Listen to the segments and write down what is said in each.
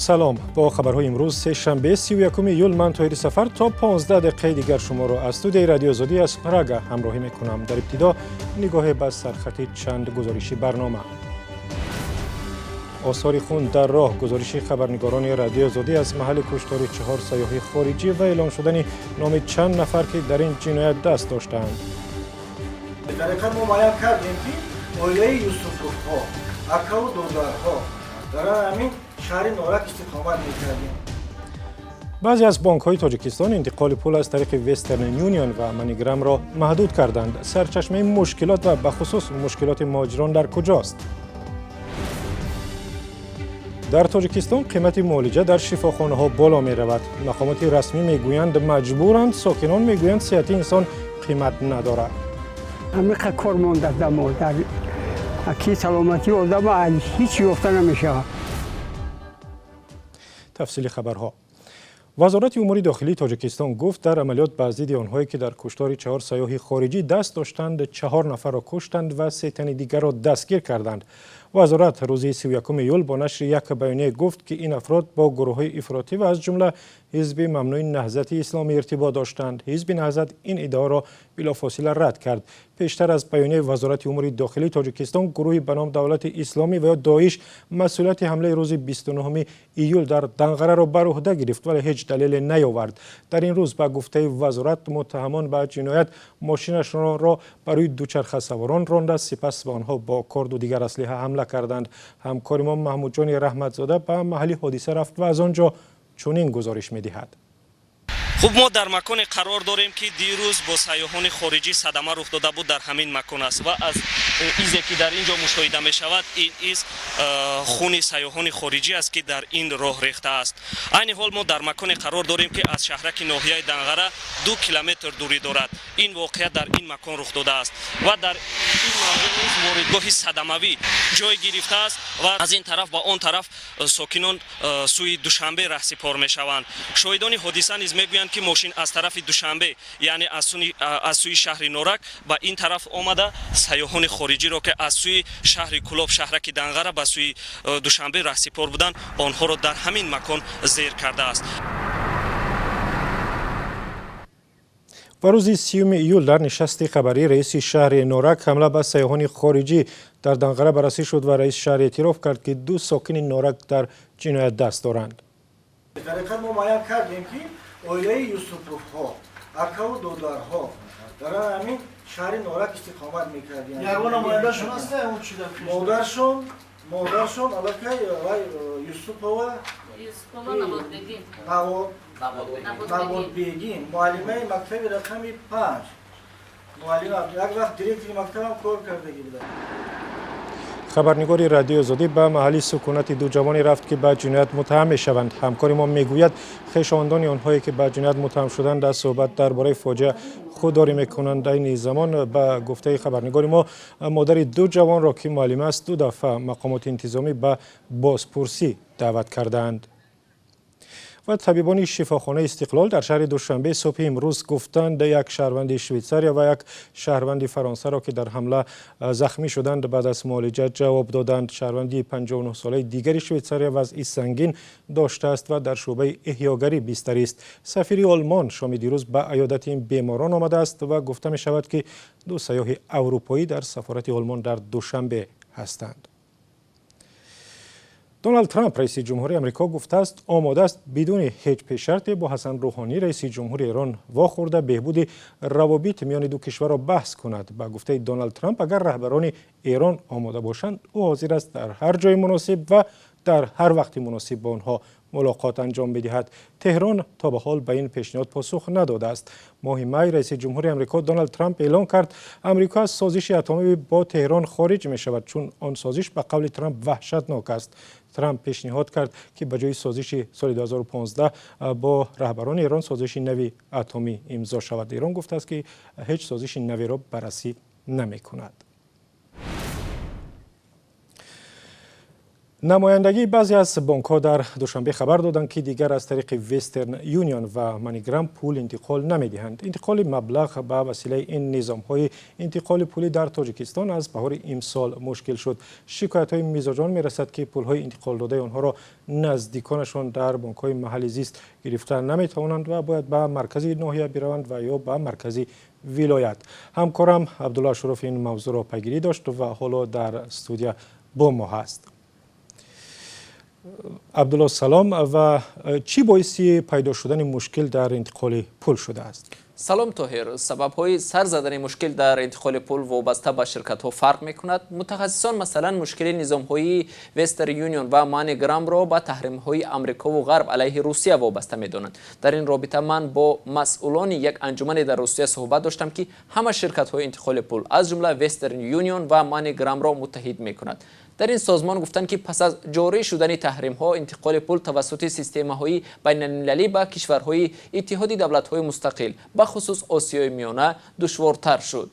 سلام، با خبرهای امروز سه شنبه 31 ایول من طاهر سفر تا 15 دقیقه دیگر شما را از استودیوی رادیو آزادی از پراگ همراهی میکنم. در ابتدا نگاه به سرخط چند گزارشی برنامه. آثار خون در راه، گزارش خبرنگاران رادیو آزادی از محل کشتار 4 سیاح خارجی و اعلام شدن نام چند نفر که در این جنایت دست داشتند. در حقیقت ما معلوم کردیم که اولیای یوسف‌پور ها، اکا و دودارها در همین شهر نورک استقامت می‌کردیم. بعضی از بانک‌های تاجیکستان انتقال پول از طریق وسترن یونیون و منیگرام را محدود کردند. سرچشمه مشکلات و بخصوص مشکلات مهاجران در کجاست؟ در تاجیکستان قیمت معالجه در شفاخانه‌ها بالا می‌رود. مقامات رسمی می‌گویند مجبورند، ساکنان می‌گویند صحت انسان قیمت ندارد. همه کار مونده در اکی سلامتی آدم هیچ یافته نمیشه. تفصیل خبرها. وزارت امور داخلی تاجیکستان گفت در عملیات به ضد آنهایی که در کشتار 4 سیاح خارجی دست داشتند 4 نفر را کشتند و 3 تن دیگر را دستگیر کردند. وزارت روز 31 ایول با نشر یک بیانیه گفت که این افراد با گروه‌های افراطی و از جمله حزب ممنوع نهضت اسلامی ارتباط داشتند. حزب نهضت این ادعا را بلافاصله رد کرد. پیشتر از بیانیه وزارت امور داخلی تاجیکستان، گروهی به نام دولت اسلامی و یا داعش مسئولیت حمله روز 29 ایول در دنقره را بر عهده گرفت ولی هیچ دلیل نیاورد. در این روز به گفته وزارت متهمان به جنایت ماشینشان را برای دوچرخه سواران رانده، سپس به آنها با کارد و دیگر اسلحه حمله کردند. همکار ما محمود جان رحمتزاده به محل حادثه رفت و از آنجا چنین گزارش می‌دهد. خب ما در مکان قرار داریم که دیروز با سیاحان خارجی صدمه رخ داده بود در همین مکان است و از ایزی که در اینجا مشاهده می شود این ایز خون سیاحان خارجی است که در این راه ریخته است. عین حال ما در مکان قرار داریم که از شهرک ناحیه دنقره 2 کیلومتر دوری دارد. این واقعیت در این مکان رخ داده است و در این منطقه واردگاه صدموی جای گرفته است و از این طرف و آن طرف ساکنان سوی دوشنبه رهسپار می شوند. شاهدان حادثه نیز میگویند که ماشین از طرف دوشنبه یعنی از سوی شهر نورک به این طرف آمده سیاحان خارجی را که از سوی شهر کلاب شهرک دنقره به سوی دوشنبه رهسپار بودند آنها را در همین مکان زیر کرده است. و روز 30 ایول در نشست خبری رئیس شهر نورک حمله به سیاحان خارجی در دنقره بررسی شد و رئیس شهر اعتراف کرد که 2 ساکن نورک در جنایت دست دارند. در حقیقت ما معلوم کردیم که اولیای یوسف‌پور ها، اکا و دودارها در همین شهر نورک استقامت می‌کردند. یگانه مادرشون است اون چی مادرشون البته یوسف و نبود بیگین معلمه مکتب رقم 5 معلم یک وقت دیرکتر مکتب هم کار کردگی بود. خبرنگار رادیو آزادی به محل سکونت 2 جوانی رفت که به جنایت متهم می‌شوند. همکار ما میگوید خویشاوندان آنهایی که به جنایت متهم شدند در صحبت درباره فاجعه خودداری می‌کنند. این زمان به گفته خبرنگار ما مادر 2 جوان را که معلم است 2 دفعه مقامات انتظامی به بازپرسی دعوت کردند. و طبیبان شفاخانه استقلال در شهر دوشنبه صبح امروز گفتند یک شهروند شویتساریا و یک شهروند فرانسه را که در حمله زخمی شدند بعد از معالجه جواب دادند. شهروندی 59 ساله دیگر شویتساریا وضعی سنگین داشته است و در شعبه احیاگری بستری است. سفیر آلمان شام دیروز به عیادت این بیماران آمده است و گفته می شود که 2 سیاح اروپایی در سفارت آلمان در دوشنبه هستند. دونالد ترامپ رئیس جمهوری آمریکا گفته است آماده است بدون هیچ پیش‌شرطی با حسن روحانی رئیس جمهوری ایران واخورده بهبود روابط میان 2 کشور را بحث کند. با گفته دونالد ترامپ اگر رهبران ایران آماده باشند او حاضر است در هر جای مناسب و در هر وقت مناسب با آنها ملاقات انجام بدهد. تهران تا به حال به این پیشنهاد پاسخ نداده است. ماه می رئیس جمهوری آمریکا دونالد ترامپ اعلام کرد آمریکا از سازش اتمی با تهران خارج می شود چون آن سازش به قول ترامپ وحشتناک است. ترامپ پیشنهاد کرد که به جای سازش سال 2015 با رهبران ایران سازش نوی اتمی امضا شود. ایران گفته است که هیچ سازش نوی را بررسی نمی کند. نمایندگی بعضی از بانک‌ها در دوشنبه خبر دادند که دیگر از طریق وسترن یونیون و مانیگرام پول انتقال نمی‌دهند. انتقال مبلغ به وسیله این نظام‌های انتقال پولی در تاجیکستان از بهار امسال مشکل شد. شکایت‌های میزبان می‌رسد که پول‌های انتقال داده آنها را نزدیکانشان در بانک‌های محلی زیست گرفتن نمی‌توانند و باید به مرکز ناحیه بروند و یا به مرکز ولایت. همکارم عبدالله شرف این موضوع را پیگیری داشت و حالا در استودیو با ما هست. عبدالله سلام، و چی باعثی پیدا شدن مشکل در انتقال پول شده است؟ سلام طاهر، سبب‌های سر زدن مشکل در انتقال پول وابسته به شرکت‌ها فرق می‌کند. متخصصان مثلا مشکل نظام‌های وسترن یونیون و مانیگرام را با تحریم‌های آمریکا و غرب علیه روسیه وابسته می‌دانند. در این رابطه من با مسئولان یک انجمن در روسیه صحبت داشتم که همه شرکت‌های انتقال پول از جمله وسترن یونیون و مانیگرام را متحد می‌کند. در این سازمان گفتند که پس از جاری شدن تحریم‌ها انتقال پول توسط سیستم‌های بین‌المللی به کشورهای اتحاد دولت‌های مستقل به خصوص آسیای میانه دشوارتر شد.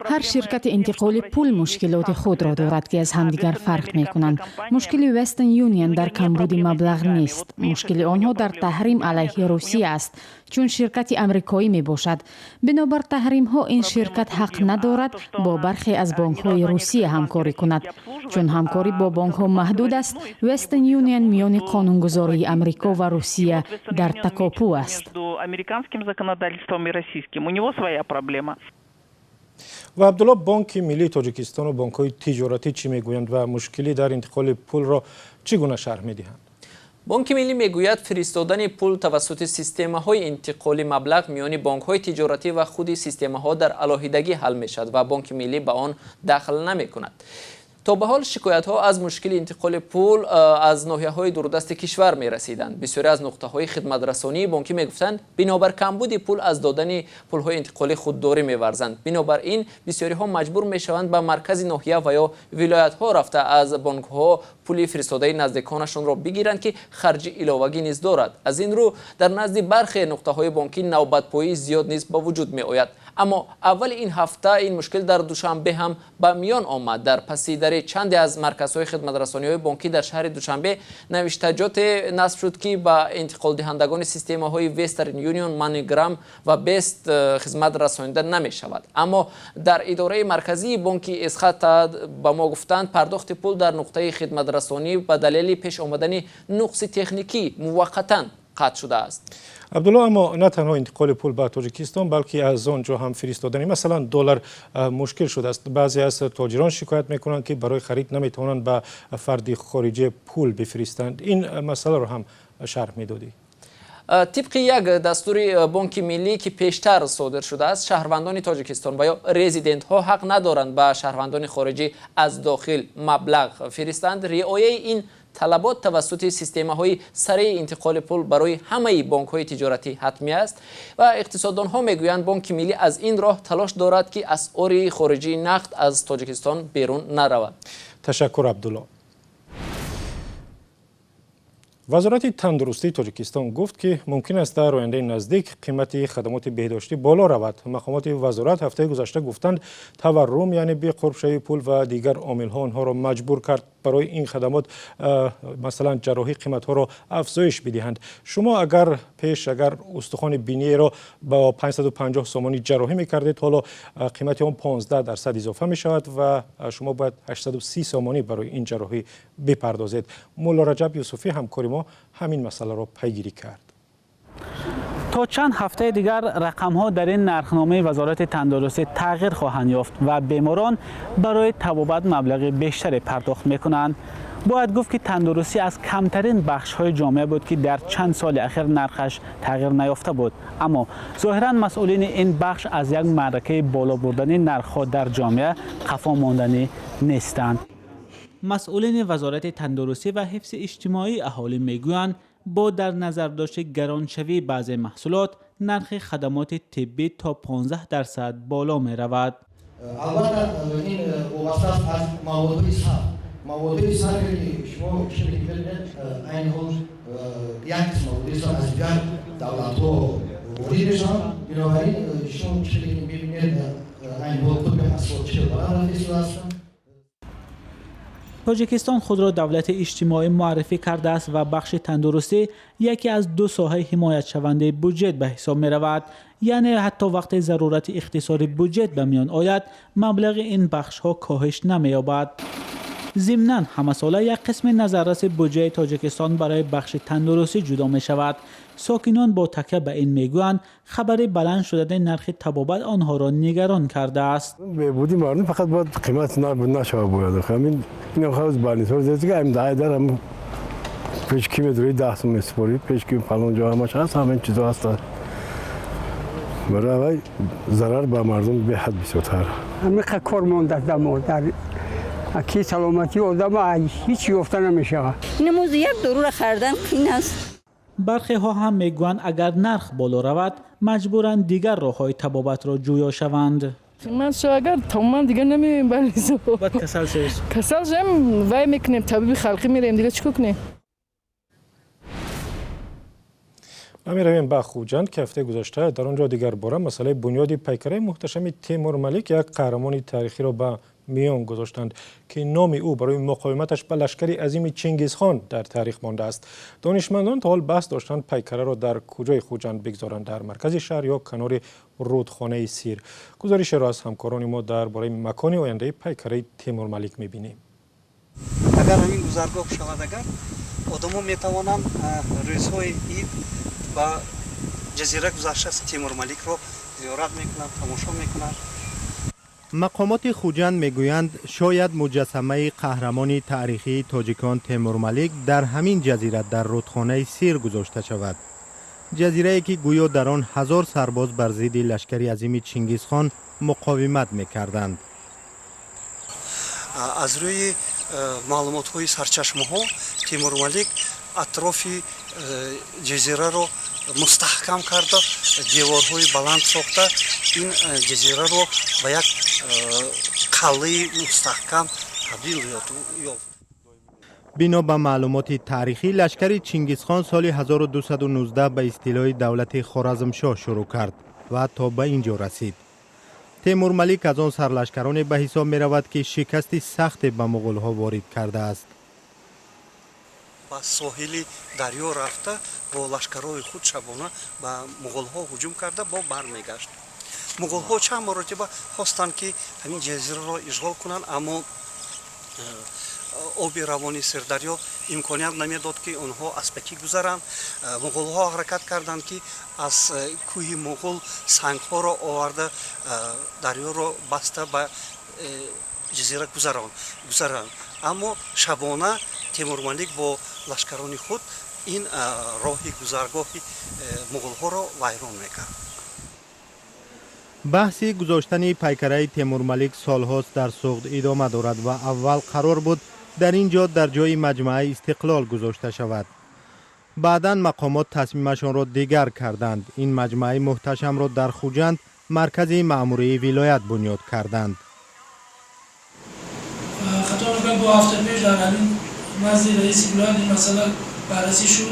هر شرکت انتقال پول مشکلات خود را دارد که از همدیگر فرق می کنند. مشکل وسترن یونیون در کمبود مبلغ نیست. مشکل آنها در تحریم علیه روسیه است، چون شرکت امریکایی می باشد. بنابر تحریم ها این شرکت حق ندارد با برخی از بانک های روسیه همکاری کند. چون همکاری با بانک ها محدود است، وسترن یونیون میان قانونگذاری امریکا و روسیه در تکاپو است. و عبدالله، بانک ملی تاجیکستان و بانک های تجارتی چی میگویند و مشکلی در انتقال پول را چگونه شرح میدهند؟ بانک ملی میگوید فرستادن پول توسط سیستم‌های انتقال مبلغ میان بانک‌های تجارتی و خود سیستم‌ها در علاهیدگی حل می‌شود و بانک ملی به آن دخل نمی‌کند. تا به حال شکایت‌ها از مشکل انتقال پول از ناحیه‌های دوردست کشور می‌رسیدند. بسیاری از نقطه‌های خدمت رسانی بانکی می‌گفتند بنابر کمبود پول از دادن پول‌های انتقالی خودداری می‌ورزند. بنابراین بسیاری‌ها مجبور می‌شوند به مرکز ناحیه و یا ولایت‌ها رفته از بانک‌ها پول فرستاده نزدیکانشان را بگیرند که خرج علاوه‌ای نیز دارد. از این رو در نزد برخی نقطه‌های بانکی نوبت‌پایی زیاد نیز به وجود می‌آید. اما اول این هفته این مشکل در دوشنبه هم به میان آمد. در پسیدری چند از مرکزهای خدمت رسانی‌های بانکی در شهر دوشنبه نوشتجات نصب شد که با انتقال دهندگان سیستم‌های وسترن یونیون، مانیگرام و بست خدمت رسانیده نمی‌شود. اما در اداره مرکزی بانکی اسخط با ما گفتند پرداخت پول در نقطه خدمت رسانی به دلیل پیش آمدن نقص تکنیکی موقتاً قطع شده است. عبدالله، اما نه تنها انتقال پول به تاجیکستان بلکه از آنجا هم فرستادن مثلا دلار مشکل شده است. بعضی از تاجران شکایت میکنند که برای خرید نمیتوانند به فرد خارجی پول بفرستند. این مسئله رو هم شرح میدادی. طبق یک دستور بانک ملی که پیشتر صادر شده است، شهروندان تاجیکستان و یا رزیدنت ها حق ندارند به شهروندان خارجی از داخل مبلغ فرستند. رعایت این طلبات توسط سیستم‌های سریع انتقال پول برای همه بانک‌های تجارتی حتمی است و اقتصاددان‌ها میگویند بانک ملی از این راه تلاش دارد که اسعار خارجی نقد از تاجیکستان بیرون نرود. تشکر عبدالله. وزارت تندرستی تاجیکستان گفت که ممکن است در آینده نزدیک قیمت خدمات بهداشتی بالا رود. مقامات وزارت هفته گذشته گفتند تورم یعنی بی قرب شوی پول و دیگر عامل‌ها آنها را مجبور کرد برای این خدمات مثلا جراحی قیمت ها را افزایش بدهند. شما اگر استخوان بینی را با 550 سومانی جراحی می‌کردید، حالا قیمت آن 15% اضافه می شود و شما باید 830 سومانی برای این جراحی بپردازید. مولا رجب یوسفی همکار ما همین مسئله را پیگیری کرد. تا چند هفته دیگر رقم‌ها در این نرخنامه وزارت تندرستی تغییر خواهند یافت و بیماران برای طبابت مبلغ بیشتری پرداخت می‌کنند. باید گفت که تندرستی از کمترین بخش‌های جامعه بود که در چند سال اخیر نرخش تغییر نیافته بود، اما ظاهراً مسئولین این بخش از یک معرکه بالا بردن نرخ‌ها در جامعه خفا ماندنی نیستند. مسئولین وزارت تندرستی و حفظ اجتماعی اهالی میگویند با در نظر داشت گرانشوی بعضی محصولات، نرخ خدمات طبی تا 15% بالا می رود. البته این وابسته از مواد صرف که شما ببینید این حال یک مواد از دیگر دولت‌ها وارد میشن. بنابراین شما ببینید این حال خود به محصولات بلند رفیع هستند. تاجیکستان خود را دولت اجتماعی معرفی کرده است و بخش تندرستی یکی از دو ساحه حمایت شونده بودجه به حساب می رود. یعنی حتی وقتی ضرورت اختصار بودجه به میان آید مبلغ این بخش ها کاهش نمی یابد. ضمناً همه ساله یک قسم نظررس بودجه تاجیکستان برای بخش تندرستی جدا می شود. ساکنان با تکیه به این میگویند خبر بلند شدن نرخ طبابت آنها را نگران کرده است. بودی مردم فقط باید قیمت نشوه باید. همین این خواهد بانیسور زیادی که هم دایدر هم پیشکی مدروی 10 سوم سپوری پیشکی فلان جا همش هست همین چیزا هست. برای ضرر به مردم به حد بسیارتر. همین کار مونده در کی سلامتی آدم هیچ یافته نمیشه. نموز یک دورو خریدن قین است. برخی ها هم میگویند اگر نرخ بالا رود مجبورند دیگر راههای طبابت را جویا شوند. من اگر تمام دیگه نمیبریم بعد کسل شویست. کسل شویم وای میکنیم طبیب خلقی میریم دیگه چیکار کنیم؟ ما میرویم به خوجند که هفته گذشته در آنجا دیگر باره مسئله بنیادی پیکره محتشم تیمور ملیک یک قهرمان تاریخی را به میان گذاشتند که نام او برای مقاومتش به لشکری عظیم چنگیزخان در تاریخ مانده است. دانشمندان تا حال بحث داشتند پیکره را در کجای خوجند بگذارند، در مرکز شهر یا کنار رودخانه سیر. گزارش را از همکاران ما درباره مکان آینده پیکره تیمور ملیک میبینیم. اگر همین گذرگاه شود اگر آدم‌ها میتوانند روزهای عید با جزیره گذشته تیمور ملیک را زیارت میکنند، تماشا میکنند. مقامات خوجند میگویند شاید مجسمه قهرمانی تاریخی تاجیکان تیمور ملیک در همین جزیره در رودخانه سیر گذاشته شود. جزیره‌ای که گویا در آن 1000 سرباز بر ضد لشکری عظیم چنگیزخان مقاومت میکردند. از روی معلومات‌های سرچشمه‌ها تیمور ملیک اطراف جزیره را مستحکم کرده، دیوارهای بلند ساخته این جزیره را به یک قلعه مستحکم تبدیل یافت. بنا به معلومات تاریخی لشکر چنگیزخان سال 1219 به اصطلاح دولت خوارزمشاه شروع کرد و تا به اینجا رسید. تیمور ملیک از آن سرلشکران به حساب می رود که شکست سخت به مغول ها وارد کرده است. با ساحل دریا رفته با لشکرهای خود شبانه به مغول ها هجوم کرده با برمیگشت. مغول ها چند مرتبه خواستند که همین جزیره را اشغال کنند اما آب روانی سردریا امکانیت نمیداد که آنها از پکی گذرند. مغول ها حرکت کردند که از کوه مغول سنگ ها را آورده دریا را بسته به جزیره گذرند. اما شبانه تیمور ملیک با لشکران خود این راه گذرگاه مغول ها را ویران میکرد. بحث گذاشتن پیکره تیمور ملیک سالهاست در سوغد ادامه دارد و اول قرار بود در اینجا در جای مجمع استقلال گذاشته شود. بعداً مقامات تصمیمشان را دیگر کردند. این مجمع محتشم را در خوجند مرکز مأموری ولایت بنیاد کردند. خطا میکنم با هفته پیش در همین نزد رئیس ولایت این مسئله بررسی شد.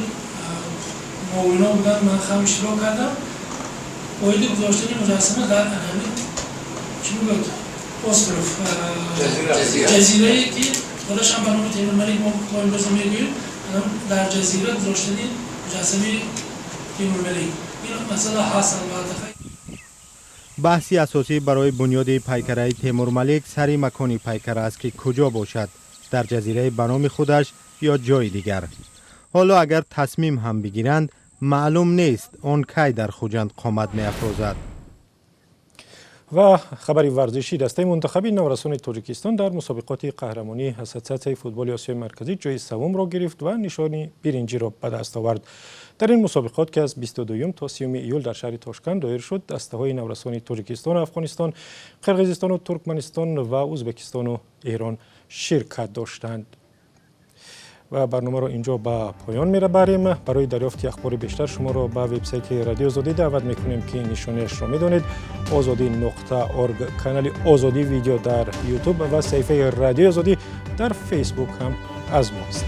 معاونا بودن، من هم اشتراک کردم. باید گذاشتن مجسمه در همین چی میگوید؟ استروف جزیره که خودش هم به نام تیمور ملیک ما امروز میگوییم در جزیره گذاشتن مجسمه تیمور ملیک. این مسئله هست البته. بحثی اساسی برای بنیاد پیکره تیمور ملیک سری مکانی پیکره است که کجا باشد، در جزیره به نام خودش یا جای دیگر. حالا اگر تصمیم هم بگیرند معلوم نیست آن کی در خوجند قامت می افرازد. و خبری ورزشی، دسته منتخبی نورسان تاجیکستان در مسابقات قهرمانی اساتید فوتبال آسیای مرکزی جای سوم را گرفت و نشانی برنجی را به دست آورد. در این مسابقات که از 22 تا 30 ایول در شهر تاشکند دایر شد، دسته های نورسان تاجیکستان، افغانستان، قرقیزستان و ترکمنستان و ازبکستان و ایران شرکت داشتند. و برنامه را اینجا به پایان می‌بریم. برای دریافت اخبار بیشتر شما را به وبسایت رادیو آزادی دعوت می‌کنیم که نشانه‌اش را می‌دانید. azadi.org، کانال آزادی ویدیو در یوتیوب و صفحه رادیو آزادی در فیسبوک هم از ماست.